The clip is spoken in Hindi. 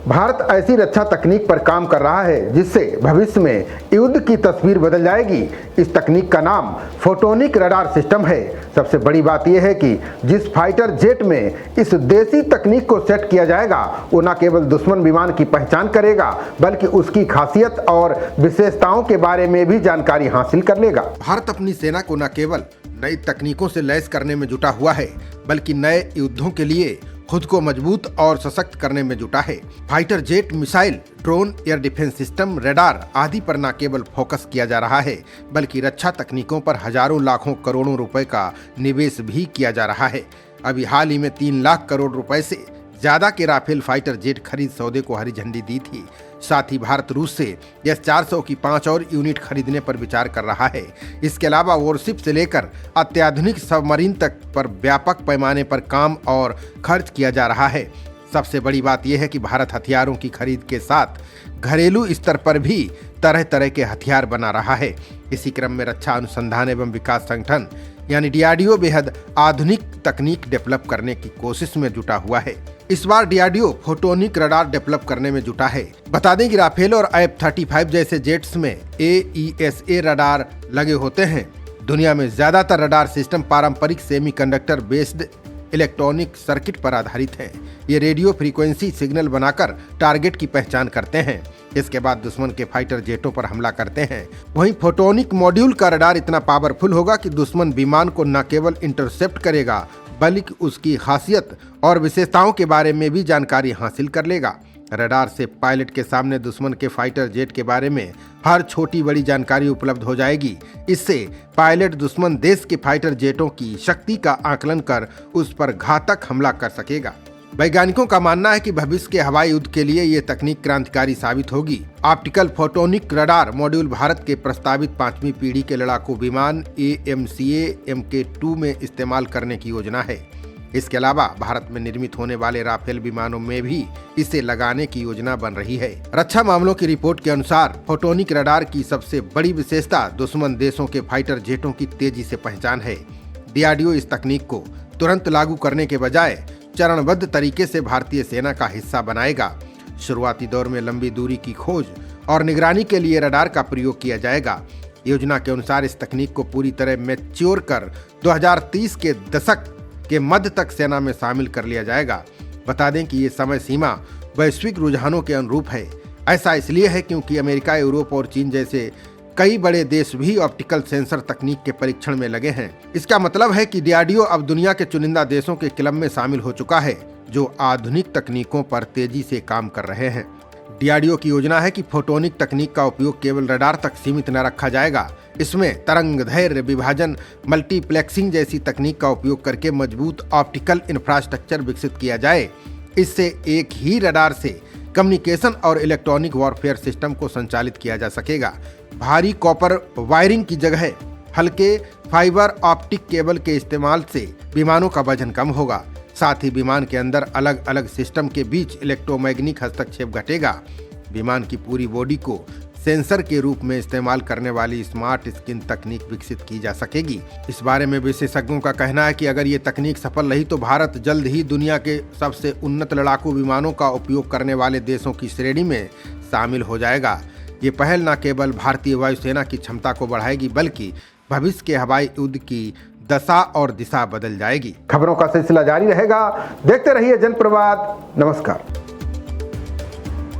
भारत ऐसी रक्षा तकनीक पर काम कर रहा है जिससे भविष्य में युद्ध की तस्वीर बदल जाएगी। इस तकनीक का नाम फोटोनिक रडार सिस्टम है। सबसे बड़ी बात यह है कि जिस फाइटर जेट में इस देसी तकनीक को सेट किया जाएगा वो न केवल दुश्मन विमान की पहचान करेगा बल्कि उसकी खासियत और विशेषताओं के बारे में भी जानकारी हासिल कर लेगा। भारत अपनी सेना को न केवल नई तकनीकों से लैस करने में जुटा हुआ है बल्कि नए युद्धों के लिए खुद को मजबूत और सशक्त करने में जुटा है। Fighter jet, missile, drone, air defence system, radar आदि पर न केवल फोकस किया जा रहा है बल्कि रक्षा तकनीकों पर हजारों लाखों करोड़ों रुपए का निवेश भी किया जा रहा है। अभी हाल ही में 3 लाख करोड़ रुपए से ज्यादा के राफेल फाइटर जेट खरीद सौदे को हरी झंडी दी थी। साथ ही भारत रूस से S-400 की 5 और यूनिट खरीदने पर विचार कर रहा है। इसके अलावा वॉरशिप से लेकर अत्याधुनिक सबमरीन तक पर व्यापक पैमाने पर काम और खर्च किया जा रहा है। सबसे बड़ी बात यह है कि भारत हथियारों की खरीद के साथ घरेलू स्तर पर भी तरह तरह के हथियार बना रहा है। इसी क्रम में रक्षा अनुसंधान एवं विकास संगठन यानी DRDO बेहद आधुनिक तकनीक डेवलप करने की कोशिश में जुटा हुआ है। इस बार DRDO फोटोनिक रडार डेवलप करने में जुटा है। बता दें कि राफेल और F-35 जैसे जेट्स में AESA रडार लगे होते हैं। दुनिया में ज्यादातर रडार सिस्टम पारंपरिक सेमीकंडक्टर बेस्ड इलेक्ट्रॉनिक सर्किट पर आधारित है। ये रेडियो फ्रीक्वेंसी सिग्नल बनाकर टारगेट की पहचान करते हैं। इसके बाद दुश्मन के फाइटर जेटों पर हमला करते हैं। वहीं फोटोनिक मॉड्यूल का रडार इतना पावरफुल होगा कि दुश्मन विमान को न केवल इंटरसेप्ट करेगा बल्कि उसकी खासियत और विशेषताओं के बारे में भी जानकारी हासिल कर लेगा। रडार से पायलट के सामने दुश्मन के फाइटर जेट के बारे में हर छोटी बड़ी जानकारी उपलब्ध हो जाएगी। इससे पायलट दुश्मन देश के फाइटर जेटों की शक्ति का आकलन कर उस पर घातक हमला कर सकेगा। वैज्ञानिकों का मानना है कि भविष्य के हवाई युद्ध के लिए ये तकनीक क्रांतिकारी साबित होगी। Optical photonic radar module Bharat के प्रस्तावित 5वीं पीढ़ी के लड़ाकू विमान AMCA Mk2 में इस्तेमाल करने की योजना है। इसके अलावा भारत में निर्मित होने वाले राफेल विमानों में भी इसे लगाने की योजना बन रही है। रक्षा मामलों की रिपोर्ट के अनुसार फोटोनिक रडार की सबसे बड़ी विशेषता दुश्मन देशों के फाइटर जेटों की तेजी से पहचान है। DRDO इस तकनीक को तुरंत लागू करने के बजाय चरणबद्ध तरीके से भारतीय सेना का हिस्सा बनाएगा। शुरुआती दौर में लंबी दूरी की खोज और निगरानी के लिए रडार का प्रयोग किया जाएगा। योजना के अनुसार इस तकनीक को पूरी तरह मैच्योर कर 2030 के दशक के मध्य तक सेना में शामिल कर लिया जाएगा। बता दें कि ये समय सीमा वैश्विक रुझानों के अनुरूप है। ऐसा इसलिए है क्योंकि अमेरिका, यूरोप और चीन जैसे कई बड़े देश भी ऑप्टिकल सेंसर तकनीक के परीक्षण में लगे हैं। इसका मतलब है कि DRDO अब दुनिया के चुनिंदा देशों के क्लब में शामिल हो चुका है जो आधुनिक तकनीकों पर तेजी से काम कर रहे हैं। DRDO की योजना है कि फोटोनिक तकनीक का उपयोग केवल रडार तक सीमित न रखा जाएगा। इसमें तरंग धैर्य विभाजन, मल्टीप्लेक्सिंग जैसी तकनीक का उपयोग करके मजबूत ऑप्टिकल इंफ्रास्ट्रक्चर विकसित किया जाए। इससे एक ही रडार से कम्युनिकेशन और इलेक्ट्रॉनिक वॉरफेयर सिस्टम को संचालित किया जा सकेगा। भारी कॉपर वायरिंग की जगह हल्के फाइबर ऑप्टिक केबल के इस्तेमाल से विमानों का वजन कम होगा। साथ ही विमान के अंदर अलग अलग सिस्टम के बीच इलेक्ट्रोमैग्नेटिक हस्तक्षेप घटेगा। विमान की पूरी बॉडी को सेंसर के रूप में इस्तेमाल करने वाली स्मार्ट स्किन तकनीक विकसित की जा सकेगी। इस बारे में विशेषज्ञों का कहना है कि अगर ये तकनीक सफल रही तो भारत जल्द ही दुनिया के सबसे उन्नत लड़ाकू विमानों का उपयोग करने वाले देशों की श्रेणी में शामिल हो जाएगा। ये पहल न केवल भारतीय वायुसेना की क्षमता को बढ़ाएगी बल्कि भविष्य के हवाई युद्ध की दशा और दिशा बदल जाएगी। खबरों का सिलसिला जारी रहेगा। देखते रहिए जनप्रवाद। नमस्कार।